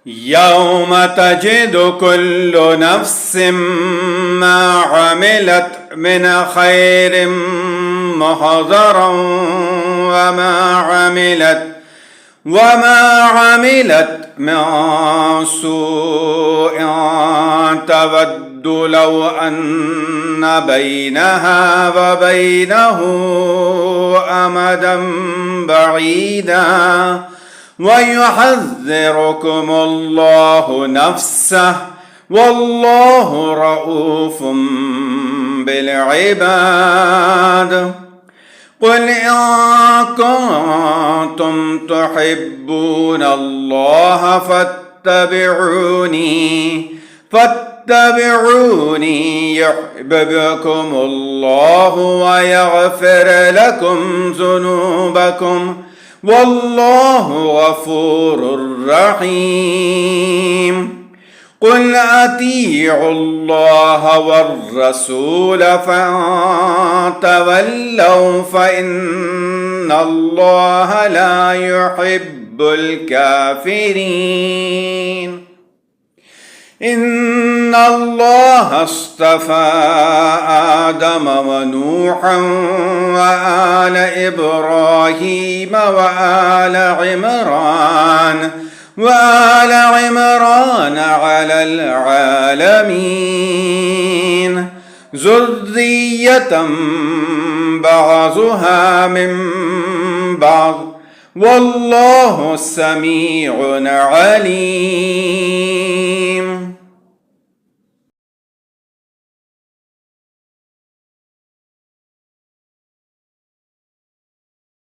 يوم تجد كل نفس ما عملت من خير محضرا وما عملت من سوء تود لو أن بينها وبينه أمدا بعيدا ويحذركم الله نفسه والله رؤوف بالعباد. قل إن كنتم تحبون الله فاتبعوني يحببكم الله ويغفر لكم ذنوبكم والله غفور رحيم. قل أطيعوا الله والرسول فإن تولوا فإن الله لا يحب الكافرين. إن الله اصطفى آدم ونوحا وآل إبراهيم وآل عمران على العالمين ذرية بعضها من بعض والله سميع عليم.